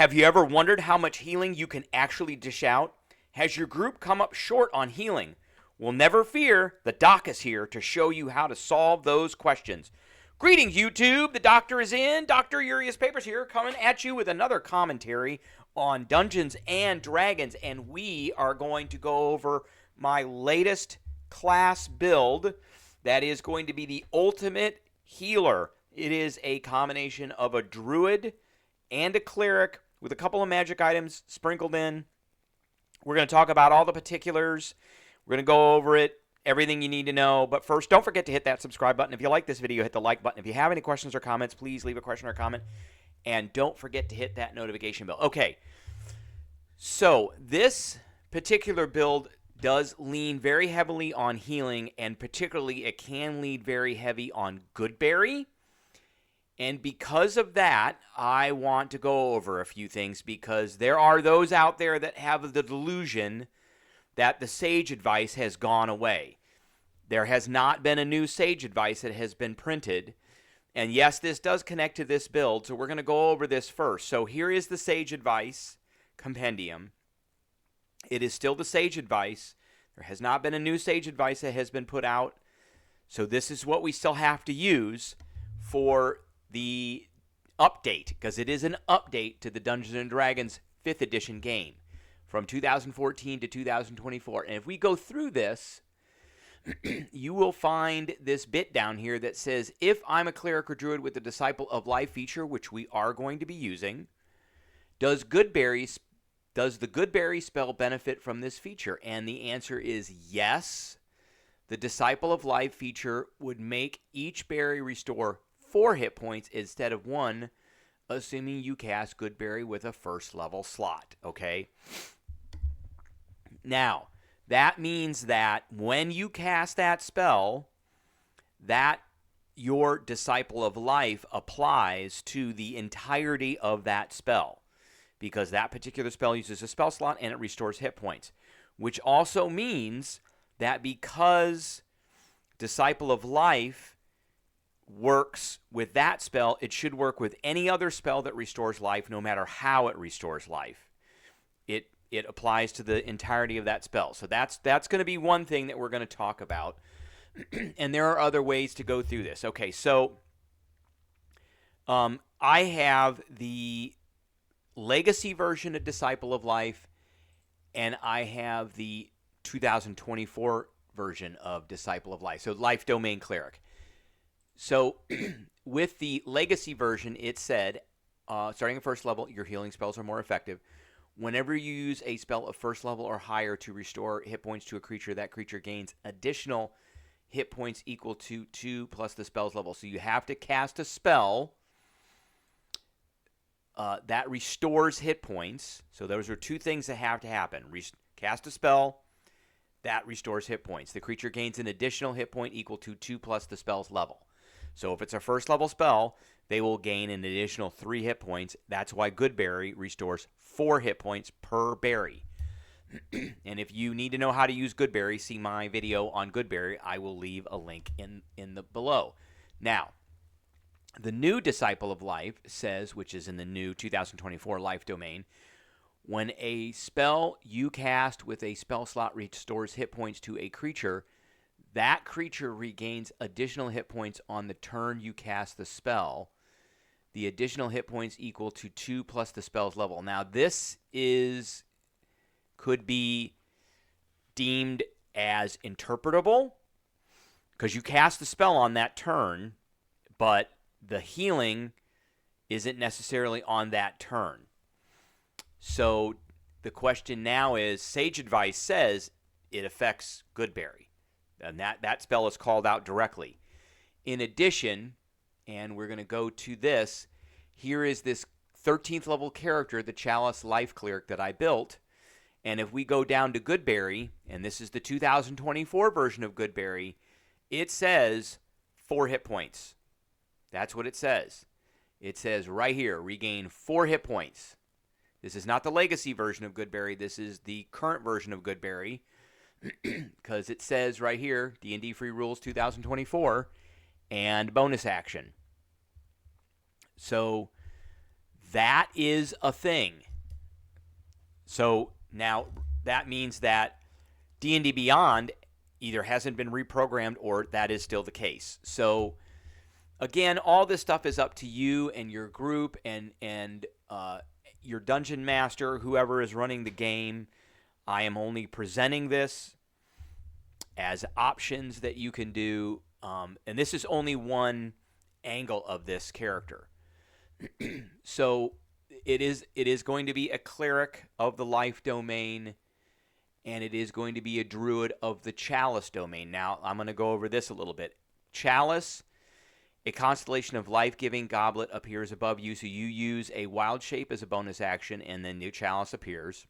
Have you ever wondered how much healing you can actually dish out? Has your group come up short on healing? Well, never fear. The doc is here to show you how to solve those questions. Greetings, YouTube. The doctor is in. Dr. Urius Papers here, coming at you with another commentary on Dungeons and Dragons. And we are going to go over my latest class build that is going to be the Ultimate Healer. It is a combination of a Druid and a Cleric with a couple of magic items sprinkled in. We're going to talk about all the particulars. We're going to go over it, everything you need to know. But first, don't forget to hit that subscribe button. If you like this video, hit the like button. If you have any questions or comments, please leave a question or comment. And don't forget to hit that notification bell. Okay, so this particular build does lean very heavily on healing, and particularly it can lean very heavy on Goodberry. And because of that, I want to go over a few things, because there are those out there that have the delusion that the Sage Advice has gone away. There has not been a new Sage Advice that has been printed. And yes, this does connect to this build, so we're going to go over this first. So here is the Sage Advice compendium. It is still the Sage Advice. There has not been a new Sage Advice that has been put out. So this is what we still have to use for the update, because it is an update to the Dungeons & Dragons 5th edition game from 2014 to 2024. And if we go through this, you will find this bit down here that says, if I'm a Cleric or Druid with the Disciple of Life feature, which we are going to be using, does the Goodberry spell benefit from this feature? And the answer is yes. The Disciple of Life feature would make each berry restore 4 hit points instead of 1, assuming you cast Goodberry with a first level slot, okay? Now, that means that when you cast that spell, that your Disciple of Life applies to the entirety of that spell, because that particular spell uses a spell slot and it restores hit points, which also means that because Disciple of Life works with that spell, it should work with any other spell that restores life, no matter how it restores life. It applies to the entirety of that spell. So that's going to be one thing that we're going to talk about. And there are other ways to go through this. Okay, so I have the Legacy version of Disciple of Life, and I have the 2024 version of Disciple of Life, so Life Domain Cleric. So with the Legacy version, it said, starting at first level, your healing spells are more effective. Whenever you use a spell of first level or higher to restore hit points to a creature, that creature gains additional hit points equal to 2 plus the spell's level. So you have to cast a spell that restores hit points. So those are two things that have to happen. Cast a spell that restores hit points. The creature gains an additional hit point equal to 2 plus the spell's level. So if it's a first level spell, they will gain an additional 3 hit points. That's why Goodberry restores 4 hit points per berry. And if you need to know how to use Goodberry, see my video on Goodberry. I will leave a link in the below. Now, the new Disciple of Life says, which is in the new 2024 Life Domain, when a spell you cast with a spell slot restores hit points to a creature, that creature regains additional hit points on the turn you cast the spell. The additional hit points equal to 2 plus the spell's level. Now, this could be deemed as interpretable, because you cast the spell on that turn, but the healing isn't necessarily on that turn. So the question now is, Sage Advice says it affects Goodberry, and that spell is called out directly. In addition, and we're going to go to this, here is this 13th level character, the Chalice Life Cleric that I built. And if we go down to Goodberry, and this is the 2024 version of Goodberry, it says 4 hit points. That's what it says. It says right here, regain 4 hit points. This is not the Legacy version of Goodberry. This is the current version of Goodberry, because it says right here, D&D Free Rules 2024, and bonus action. So That is a thing. So now that means that D&D Beyond either hasn't been reprogrammed or that is still the case. So again, all this stuff is up to you and your group and your dungeon master, whoever is running the game. I am only presenting this as options that you can do, and this is only one angle of this character. So it is going to be a cleric of the life domain, and it is going to be a druid of the chalice domain. Now, I'm going to go over this a little bit. Chalice, a constellation of life-giving goblet appears above you, so you use a wild shape as a bonus action, and then new chalice appears.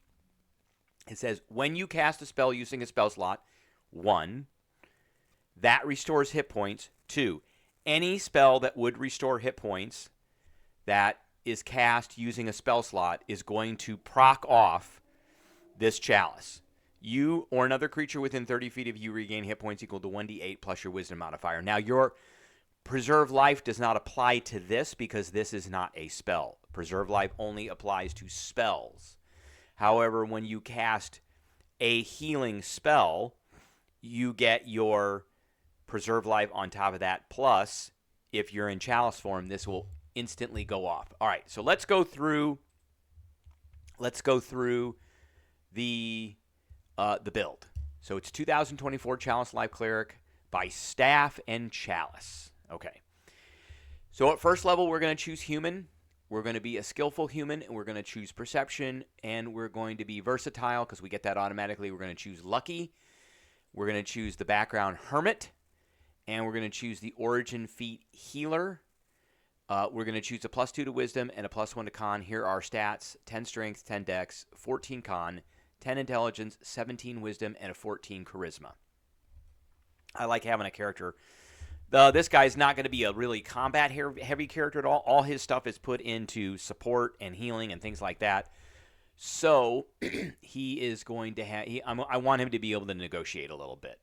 It says, when you cast a spell using a spell slot, 1, that restores hit points. 2, any spell that would restore hit points that is cast using a spell slot is going to proc off this chalice. You or another creature within 30 feet of you regain hit points equal to 1d8 plus your wisdom modifier. Now, your Preserve Life does not apply to this because this is not a spell. Preserve Life only applies to spells. However, when you cast a healing spell, you get your Preserve Life on top of that. Plus, if you're in chalice form, this will instantly go off. All right, so let's go through the build. So it's 2024 Chalice Life Cleric by Staff and Chalice. Okay. So at first level, we're going to choose human. We're going to be a skillful human, and we're going to choose perception, and we're going to be versatile because we get that automatically. We're going to choose lucky. We're going to choose the background hermit, and we're going to choose the origin feat healer. We're going to choose a +2 to wisdom and a +1 to con. Here are our stats: 10 strength, 10 dex, 14 con, 10 intelligence, 17 wisdom, and a 14 charisma. I like having a character. This guy's not going to be a really combat-heavy character at all. All his stuff is put into support and healing and things like that. So he is going to have... I want him to be able to negotiate a little bit.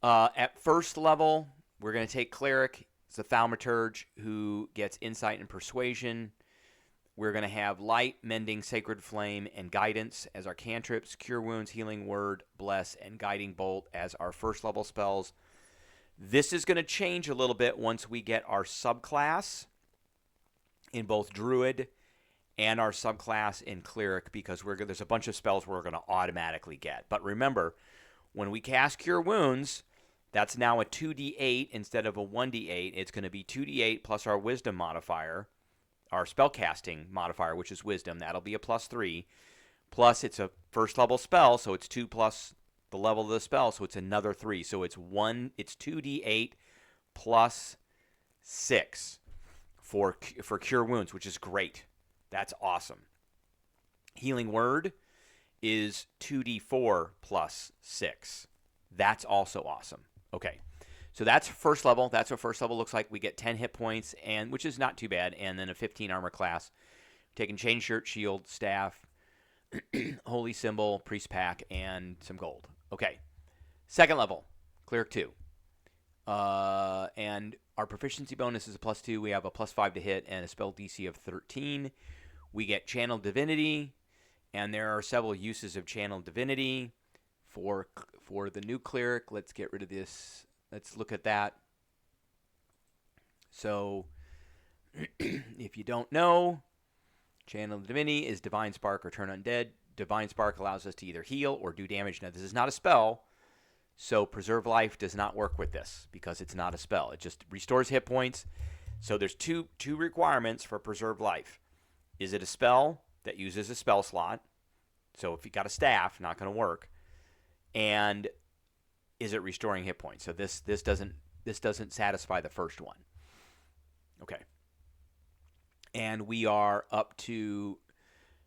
At first level, we're going to take Cleric. It's a Thaumaturge who gets Insight and Persuasion. We're going to have Light, Mending, Sacred Flame, and Guidance as our cantrips. Cure Wounds, Healing Word, Bless, and Guiding Bolt as our first level spells. This is going to change a little bit once we get our subclass in both Druid and our subclass in Cleric, because there's a bunch of spells we're going to automatically get. But remember, when we cast Cure Wounds, that's now a 2d8 instead of a 1d8. It's going to be 2d8 plus our Wisdom modifier, our spellcasting modifier, which is Wisdom. That'll be a +3. Plus, it's a first level spell, so it's 2 plus the level of the spell, so it's another 3. So it's 2d8 plus 6 for Cure Wounds, which is great. That's awesome. Healing Word is 2d4 plus 6. That's also awesome. Okay, so that's first level. That's what first level looks like. We get 10 hit points, which is not too bad, and then a 15 armor class. Taking chain shirt, shield, staff, holy symbol, priest pack, and some gold. Okay, second level, Cleric 2. And our proficiency bonus is a +2. We have a +5 to hit and a spell DC of 13. We get Channel Divinity, and there are several uses of Channel Divinity for the new Cleric. Let's get rid of this. Let's look at that. So, if you don't know, Channel Divinity is Divine Spark or Turn Undead. Divine Spark allows us to either heal or do damage. Now, this is not a spell, so Preserve Life does not work with this because it's not a spell. It just restores hit points. So there's two requirements for Preserve Life. Is it a spell that uses a spell slot? So if you got a staff, not going to work. And is it restoring hit points? So this doesn't satisfy the first one. Okay. And we are up to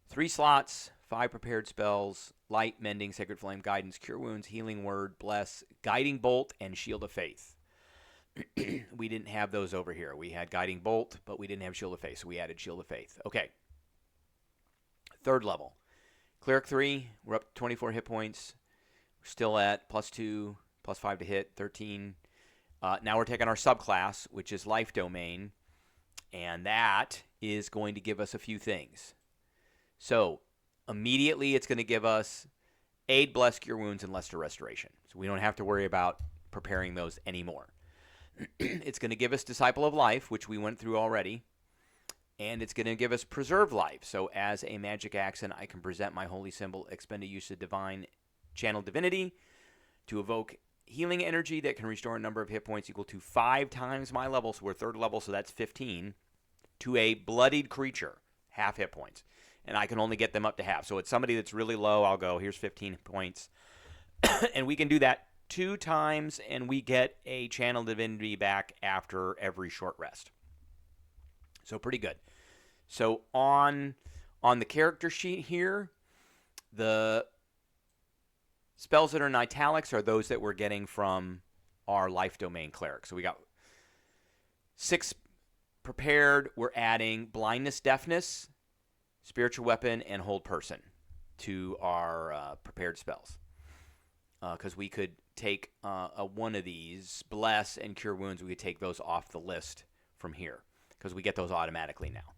3 slots, 5 prepared spells: Light, Mending, Sacred Flame, Guidance, Cure Wounds, Healing Word, Bless, Guiding Bolt, and Shield of Faith. We didn't have those over here. We had Guiding Bolt, but we didn't have Shield of Faith, so we added Shield of Faith. Okay. Third level. Cleric 3, we're up to 24 hit points. We're still at +2, +5 to hit, 13. Now we're taking our subclass, which is Life Domain, and that is going to give us a few things. So immediately it's going to give us Aid, Bless, Cure Wounds, and Lesser Restoration. So we don't have to worry about preparing those anymore. It's going to give us Disciple of Life, which we went through already. And it's going to give us Preserve Life. So as a magic action, I can present my holy symbol, expend a use of divine channel divinity to evoke healing energy that can restore a number of hit points equal to 5 times my level. So we're 3rd level, so that's 15. To a bloodied creature, half hit points. And I can only get them up to half. So it's somebody that's really low, I'll go, here's 15 points. And we can do that 2 times, and we get a channel divinity back after every short rest. So pretty good. So on the character sheet here, the spells that are in italics are those that we're getting from our life domain cleric. So we got 6 prepared. We're adding blindness, deafness, spiritual weapon, and hold person to our prepared spells. Because we could take one of these, bless and cure wounds, we could take those off the list from here because we get those automatically now.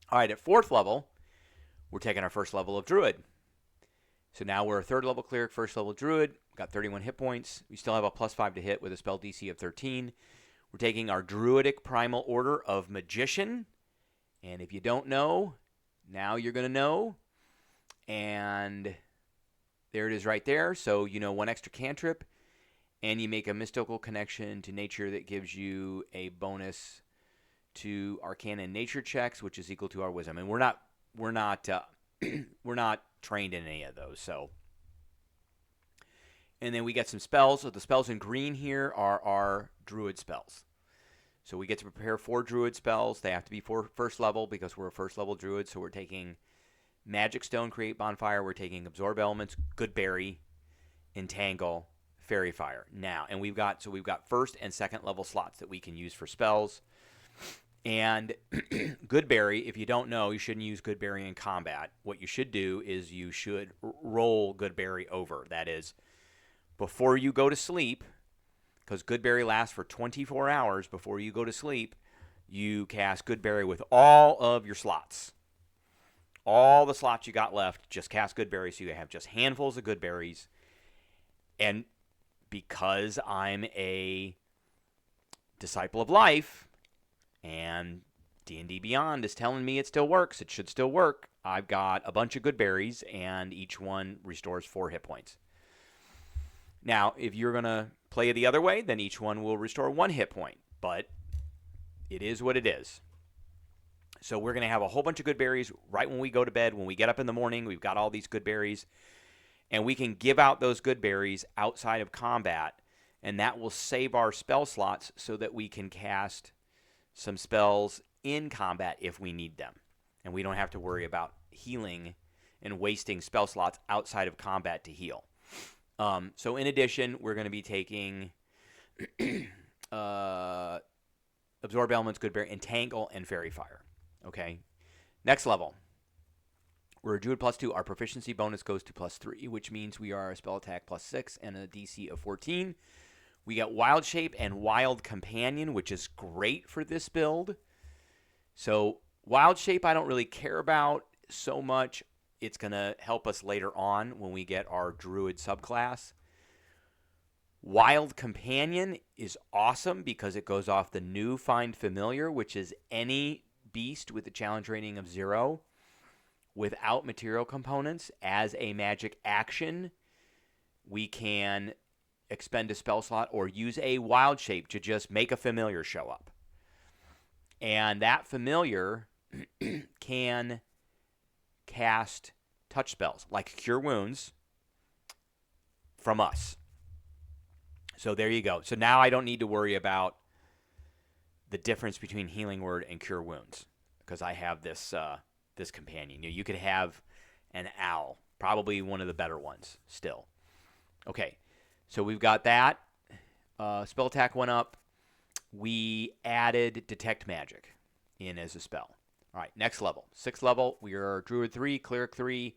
All right, at 4th level, we're taking our 1st level of Druid. So now we're a 3rd level cleric, 1st level Druid. We've got 31 hit points. We still have a +5 to hit with a spell DC of 13. We're taking our Druidic Primal Order of Magician. And if you don't know, now you're going to know. And there it is right there. So, 1 extra cantrip. And you make a mystical connection to nature that gives you a bonus to Arcana and Nature checks, which is equal to our Wisdom. And we're not we're not trained in any of those. So, and then we get some spells. So the spells in green here are our Druid spells. So we get to prepare 4 Druid spells. They have to be 1st level because we're a 1st level Druid. So we're taking Magic Stone, Create Bonfire. We're taking Absorb Elements, Good Berry, Entangle, Fairy Fire. Now, and we've got 1st and 2nd level slots that we can use for spells. And Good Berry, if you don't know, you shouldn't use Good Berry in combat. What you should do is you should roll Good Berry over. That is, before you go to sleep, because Good Berry lasts for 24 hours before you go to sleep, you cast Good Berry with all of your slots. All the slots you got left, just cast Good Berry, so you have just handfuls of Good Berries. And because I'm a Disciple of Life, and D&D Beyond is telling me it still works, it should still work, I've got a bunch of Good Berries, and each one restores 4 hit points. Now, if you're going to play it the other way, then each one will restore 1 hit point. But it is what it is. So we're going to have a whole bunch of Good Berries right when we go to bed. When we get up in the morning, we've got all these Good Berries. And we can give out those Good Berries outside of combat. And that will save our spell slots so that we can cast some spells in combat if we need them. And we don't have to worry about healing and wasting spell slots outside of combat to heal. So in addition, we're going to be taking Absorb Elements, Good Berry, Entangle, and Fairy Fire. Okay. Next level. We're a Druid +2. Our proficiency bonus goes to +3, which means we are a spell attack +6 and a DC of 14. We got Wild Shape and Wild Companion, which is great for this build. So Wild Shape I don't really care about so much. It's going to help us later on when we get our Druid subclass. Wild Companion is awesome because it goes off the new Find Familiar, which is any beast with a challenge rating of 0 without material components. As a magic action, we can expend a spell slot or use a Wild Shape to just make a familiar show up. And that familiar can cast touch spells like Cure Wounds from us. So there you go. So now I don't need to worry about the difference between Healing Word and Cure Wounds because I have this this companion. You could have an owl, probably one of the better ones still. Okay, so we've got that. Spell attack went up. We added Detect Magic in as a spell. All right, next level. 6th level, we are Druid 3, Cleric 3.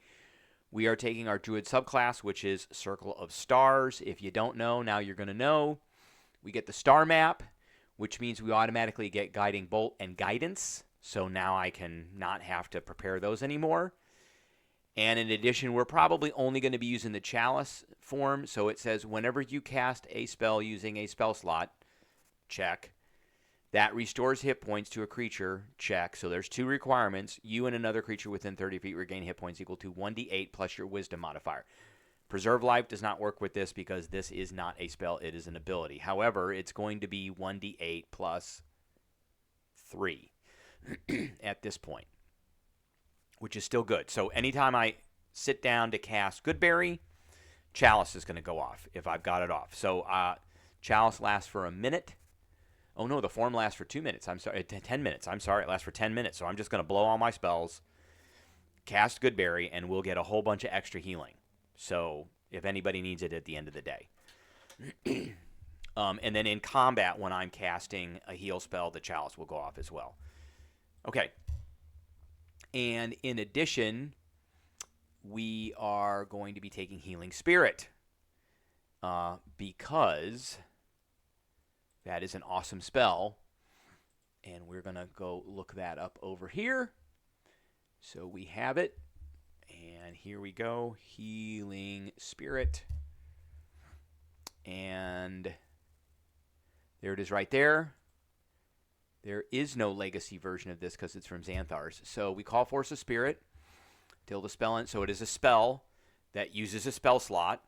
We are taking our Druid subclass, which is Circle of Stars. If you don't know, now you're going to know. We get the star map, which means we automatically get Guiding Bolt and Guidance. So now I can not have to prepare those anymore. And in addition, we're probably only going to be using the Chalice form. So it says whenever you cast a spell using a spell slot, check. That restores hit points to a creature, check. So there's 2 requirements. You and another creature within 30 feet regain hit points equal to 1d8 plus your wisdom modifier. Preserve Life does not work with this because this is not a spell. It is an ability. However, it's going to be 1d8 plus 3 at this point, which is still good. So anytime I sit down to cast Goodberry, Chalice is going to go off if I've got it off. So Chalice lasts for a minute. Oh, no, the form lasts for 2 minutes. I'm sorry, 10 minutes. I'm sorry, it lasts for 10 minutes. So I'm just going to blow all my spells, cast Goodberry, and we'll get a whole bunch of extra healing. So if anybody needs it at the end of the day. And then in combat, when I'm casting a heal spell, the Chalice will go off as well. Okay. And in addition, we are going to be taking Healing Spirit because that is an awesome spell. And we're going to go look that up over here. So we have it. And here we go. Healing Spirit. And there it is right there. There is no legacy version of this because it's from Xanthar's. So we call Force of Spirit till the spell ends. So it is a spell that uses a spell slot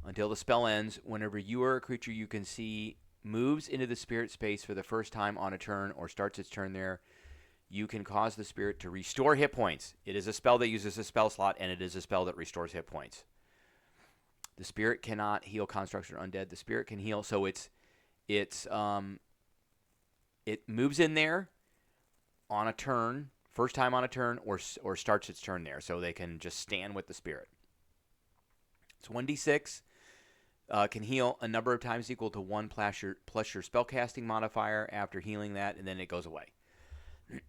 until the spell ends. Whenever you or a creature you can see moves into the spirit space for the first time on a turn or starts its turn there, you can cause the spirit to restore hit points. It is a spell that uses a spell slot, and it is a spell that restores hit points. The spirit cannot heal constructs or undead. The spirit can heal, so it moves in there on a turn, first time on a turn, or starts its turn there, so they can just stand with the spirit. It's 1d6. Can heal a number of times equal to 1 plus your spellcasting modifier after healing that, and then it goes away.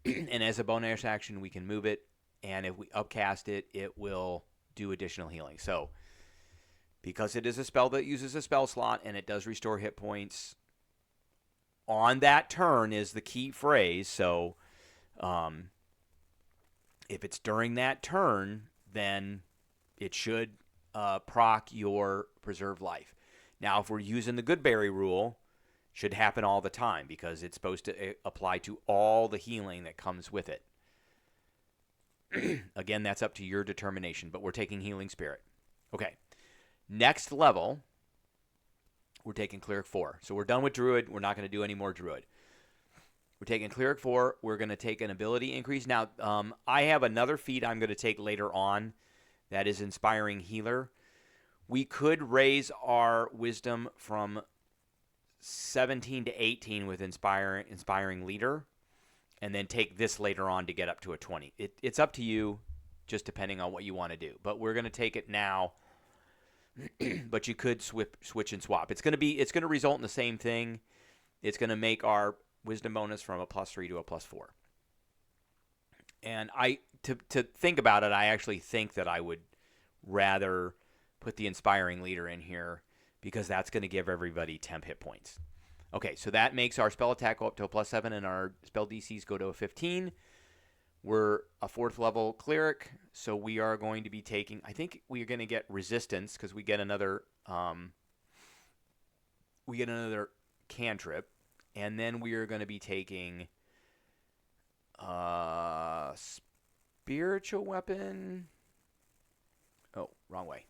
And as a bonus action, we can move it, and if we upcast it, it will do additional healing. So, because it is a spell that uses a spell slot, and it does restore hit points on that turn is the key phrase. So, if it's during that turn, then it should proc your Preserve Life. Now, if we're using the Goodberry rule, should happen all the time because it's supposed to apply to all the healing that comes with it. Again, that's up to your determination, but we're taking Healing Spirit. Okay. Next level, we're taking Cleric 4. So we're done with Druid. We're not going to do any more Druid. We're taking Cleric 4. We're going to take an ability increase. Now, I have another feat I'm going to take later on that is Inspiring Healer. We could raise our wisdom from 17 to 18 with Inspiring Leader, and then take this later on to get up to a 20. It's up to you, just depending on what you want to do. But we're going to take it now, but you could switch and swap. It's going to result in the same thing. It's going to make our wisdom bonus from a +3 to a +4. And to think about it, I actually think that I would rather put the Inspiring Leader in here, because that's going to give everybody temp hit points. Okay, so that makes our spell attack go up to a +7 and our spell DCs go to a 15. We're a 4th level cleric, so we are going to be taking, I think we're going to get resistance because we get another cantrip, and then we are going to be taking spiritual weapon. Oh, wrong way.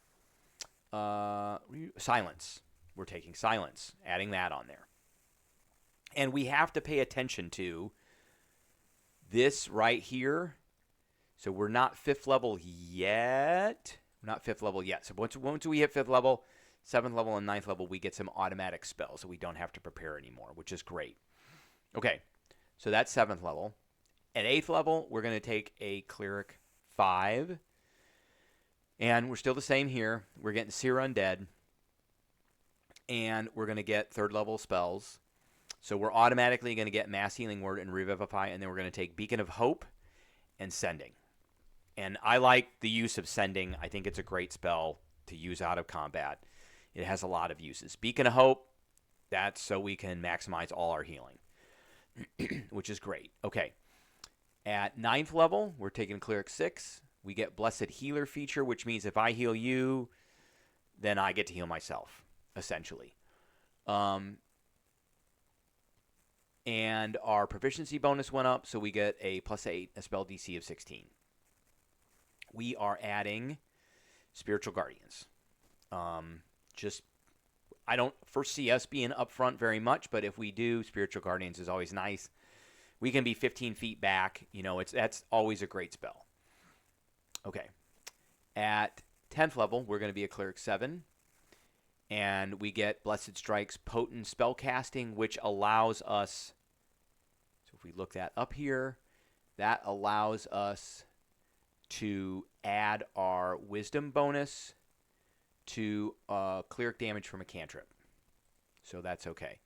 Silence. We're taking silence, adding that on there. And we have to pay attention to this right here. So we're not 5th level yet. So once we hit 5th level, 7th level, and 9th level, we get some automatic spells, so we don't have to prepare anymore, which is great. Okay, so that's 7th level. At 8th level, we're going to take a Cleric 5. And we're still the same here. We're getting Seer Undead. And we're going to get 3rd level spells. So we're automatically going to get Mass Healing Word and Revivify. And then we're going to take Beacon of Hope and Sending. And I like the use of Sending. I think it's a great spell to use out of combat. It has a lot of uses. Beacon of Hope, that's so we can maximize all our healing. which is great. Okay. At 9th level, we're taking Cleric 6. We get Blessed Healer feature, which means if I heal you, then I get to heal myself, essentially. And our proficiency bonus went up, so we get a +8, a spell DC of 16. We are adding Spiritual Guardians. I don't foresee us being upfront very much, but if we do, Spiritual Guardians is always nice. We can be 15 feet back. That's always a great spell. Okay. At 10th level, we're going to be a Cleric 7. And we get Blessed Strike's potent spell casting, which allows us, so if we look that up here, that allows us to add our wisdom bonus to cleric damage from a cantrip. So that's okay.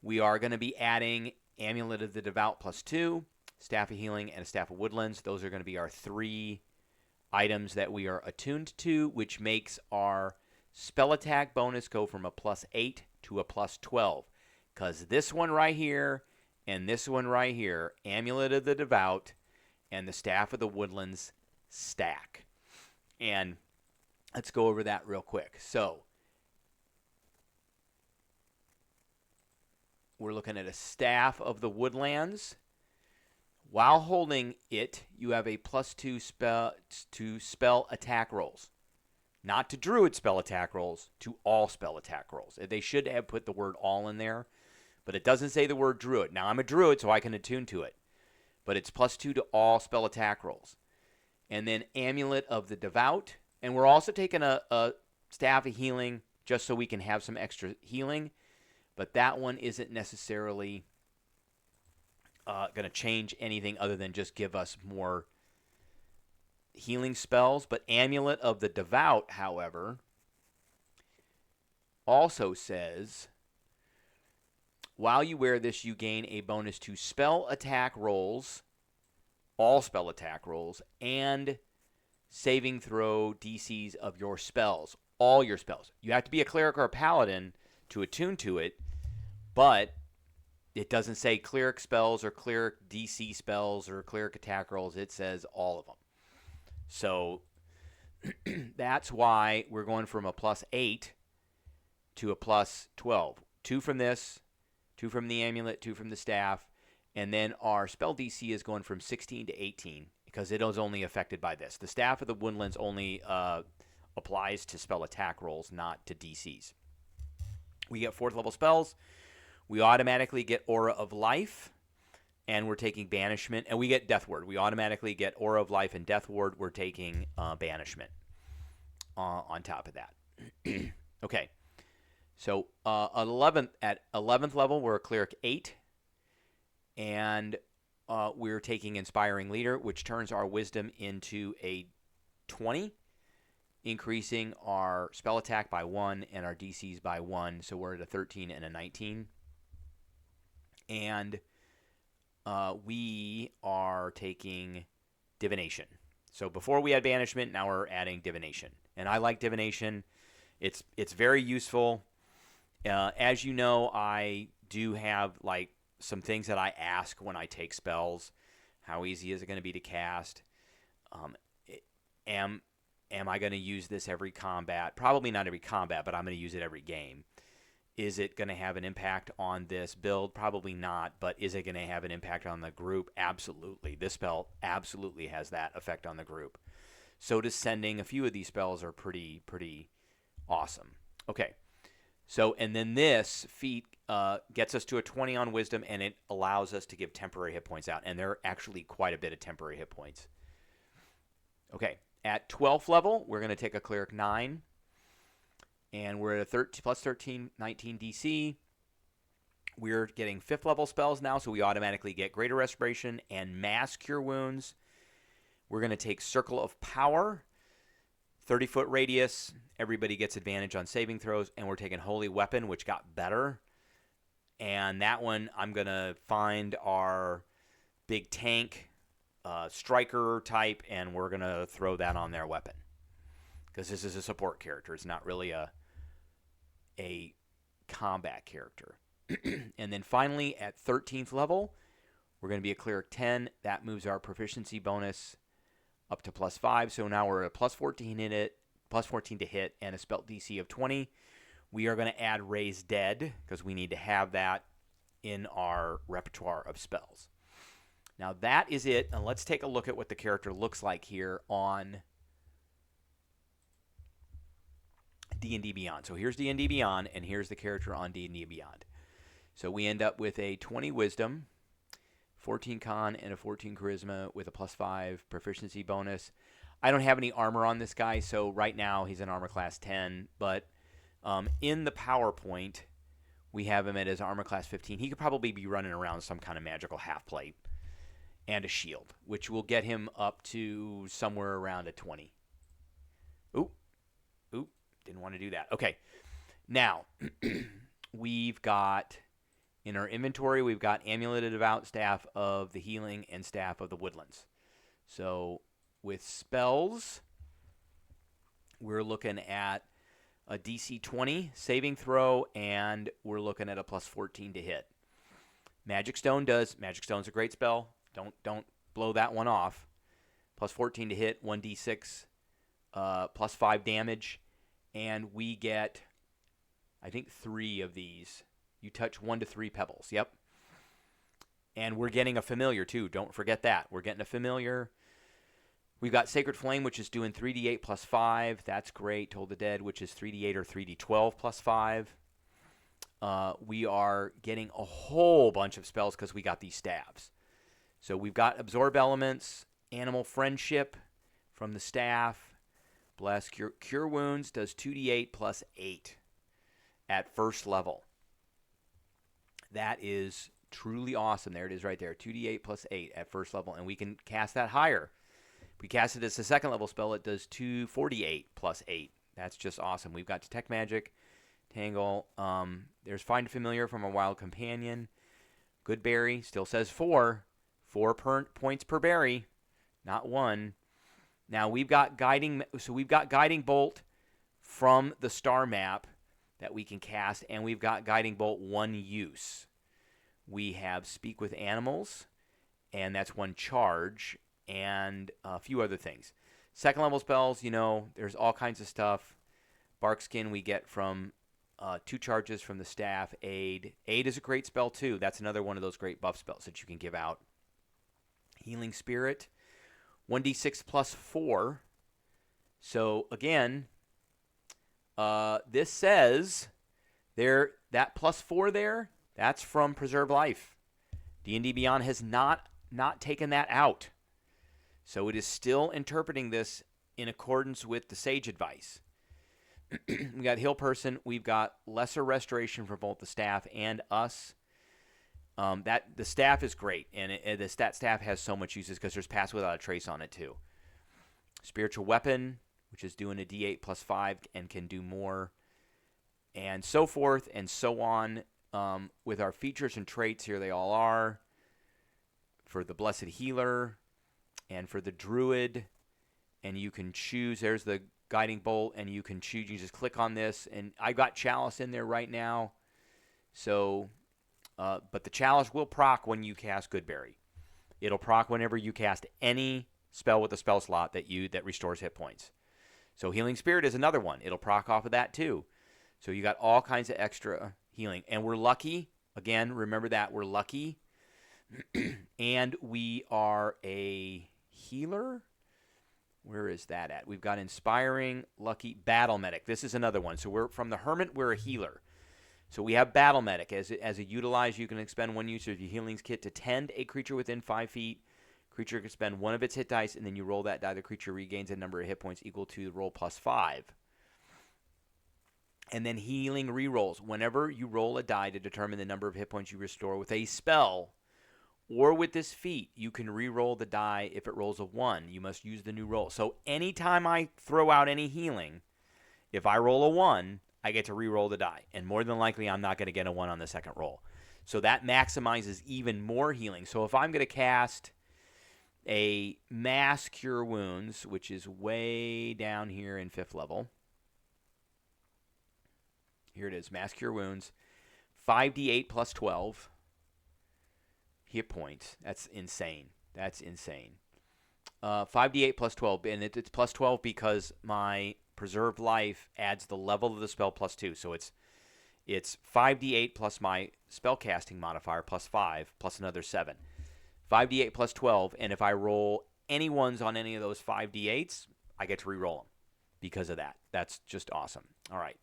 We are going to be adding Amulet of the Devout +2, Staff of Healing, and a Staff of Woodlands. Those are going to be our 3 items that we are attuned to, which makes our spell attack bonus go from a +8 to a +12. Because this one right here and this one right here, Amulet of the Devout and the Staff of the Woodlands, stack. And let's go over that real quick. So we're looking at a Staff of the Woodlands. While holding it, you have a +2 spell attack rolls. Not to Druid spell attack rolls, to all spell attack rolls. They should have put the word all in there, but it doesn't say the word Druid. Now, I'm a Druid, so I can attune to it. But it's +2 to all spell attack rolls. And then Amulet of the Devout. And we're also taking a Staff of Healing just so we can have some extra healing. But that one isn't necessarily going to change anything other than just give us more healing spells. But Amulet of the Devout, however, also says, while you wear this, you gain a bonus to spell attack rolls, all spell attack rolls, and saving throw DCs of your spells, all your spells. You have to be a cleric or a paladin to attune to it, but it doesn't say cleric spells or cleric DC spells or cleric attack rolls. It says all of them. So that's why we're going from a +8 to a +12. 2 from this, 2 from the amulet, 2 from the staff, and then our spell DC is going from 16 to 18 because it is only affected by this. The Staff of the Woodlands only applies to spell attack rolls, not to DCs. We get 4th level spells. We automatically get Aura of Life, and we're taking Banishment, and we get Death Ward. We automatically get Aura of Life and Death Ward. We're taking Banishment on top of that. Okay, so at 11th level, we're a Cleric 8, and we're taking Inspiring Leader, which turns our Wisdom into a 20, increasing our spell attack by 1 and our DCs by 1, so we're at a 13 and a 19. And we are taking Divination. So before we had Banishment, now we're adding Divination. And I like Divination. It's very useful. As you know, I do have like some things that I ask when I take spells. How easy is it going to be to cast? Am I going to use this every combat? Probably not every combat, but I'm going to use it every game. Is it going to have an impact on this build? Probably not, but is it going to have an impact on the group? Absolutely. This spell absolutely has that effect on the group. So does sending. A few of these spells are pretty awesome. Okay. So, and then this feat gets us to a 20 on Wisdom, and it allows us to give temporary hit points out, and there are actually quite a bit of temporary hit points. Okay. At 12th level, we're going to take a Cleric 9. And we're at a +13, 19 DC. We're getting 5th level spells now, so we automatically get Greater Restoration and Mass Cure Wounds. We're going to take Circle of Power, 30-foot radius. Everybody gets advantage on saving throws. And we're taking Holy Weapon, which got better. And that one, I'm going to find our big tank, striker type, and we're going to throw that on their weapon. Because this is a support character. It's not really a combat character. And then finally, at 13th level, we're going to be a Cleric 10. That moves our proficiency bonus up to +5. So now we're at +14 in it, +14 to hit, and a spell DC of 20. We are going to add Raise Dead because we need to have that in our repertoire of spells. Now that is it, and let's take a look at what the character looks like here on D&D Beyond. So here's D&D Beyond, and here's the character on D&D Beyond. So we end up with a 20 Wisdom, 14 Con, and a 14 Charisma with a +5 proficiency bonus. I don't have any armor on this guy, so right now he's an armor class 10, but in the PowerPoint, we have him at his armor class 15. He could probably be running around some kind of magical half plate and a shield, which will get him up to somewhere around a 20. Oop, didn't want to do that. Okay, now we've got, in our inventory, we've got Amulet of Devout, Staff of the Healing, and Staff of the Woodlands. So with spells, we're looking at a DC 20 saving throw, and we're looking at a +14 to hit. Magic Stone's a great spell. Don't blow that one off. +14 to hit, 1d6, +5 damage, and we get, I think, 3 of these. You touch 1 to 3 pebbles. Yep. And we're getting a familiar, too. Don't forget that. We're getting a familiar. We've got Sacred Flame, which is doing 3d8 +5. That's great. Toll the Dead, which is 3d8 or 3d12 +5. We are getting a whole bunch of spells because we got these staves. So we've got Absorb Elements, Animal Friendship from the staff. Bless, Cure Wounds does 2d8 +8 at first level. That is truly awesome. There it is right there. 2d8 +8 at first level. And we can cast that higher. If we cast it as a second level spell, it does 4d8 +8. That's just awesome. We've got Detect Magic, Tangle. There's Find Familiar from a Wild Companion. Good Berry still says 4. 4 points per berry, not 1. Now we've got Guiding Bolt from the star map that we can cast, and we've got Guiding Bolt 1 use. We have Speak with Animals, and that's 1 charge, and a few other things. Second level spells, there's all kinds of stuff. Barkskin we get from 2 charges from the staff. Aid is a great spell too. That's another one of those great buff spells that you can give out. Healing Spirit, 1d6 +4. So again, this says that +4 there, that's from Preserve Life. D&D Beyond has not taken that out. So it is still interpreting this in accordance with the Sage advice. We got Heal Person. We've got Lesser Restoration for both the staff and us. The staff is great, and that staff has so much uses because there's Pass Without a Trace on it too. Spiritual Weapon, which is doing a d8 +5 and can do more, and so forth and so on. With our features and traits, here they all are. For the Blessed Healer and for the Druid, and you can choose. There's the Guiding Bolt, and you can choose. You just click on this, and I got Chalice in there right now. So, but the Chalice will proc when you cast Goodberry. It'll proc whenever you cast any spell with a spell slot that restores hit points. So Healing Spirit is another one. It'll proc off of that too. So you got all kinds of extra healing, and we're lucky. Again, remember that we're lucky, and we are a healer. Where is that at? We've got Inspiring, Lucky, Battle Medic. This is another one. So we're from the Hermit, we're a healer. So we have Battle Medic. As a utilize, you can expend 1 use of your healings kit to tend a creature within 5 feet. Creature can spend 1 of its hit dice, and then you roll that die. The creature regains a number of hit points equal to the roll +5. And then Healing Rerolls. Whenever you roll a die to determine the number of hit points you restore with a spell, or with this feat, you can re-roll the die. If it rolls a 1, you must use the new roll. So anytime I throw out any healing, if I roll a 1, I get to re-roll the die. And more than likely, I'm not going to get a 1 on the second roll. So that maximizes even more healing. So if I'm going to cast a Mass Cure Wounds, which is way down here in 5th level. Here it is, Mass Cure Wounds. 5d8 plus 12 hit points. That's insane. That's insane. 5d8 plus 12, and it's plus 12 because my preserved life adds the level of the spell plus 2. So it's 5d8 plus my spellcasting modifier plus 5 plus another 7. 5d8 plus 12, and if I roll any ones on any of those 5d8s, I get to re-roll them because of that. That's just awesome. All right.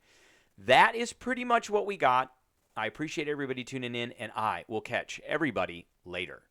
That is pretty much what we got. I appreciate everybody tuning in, and I will catch everybody later.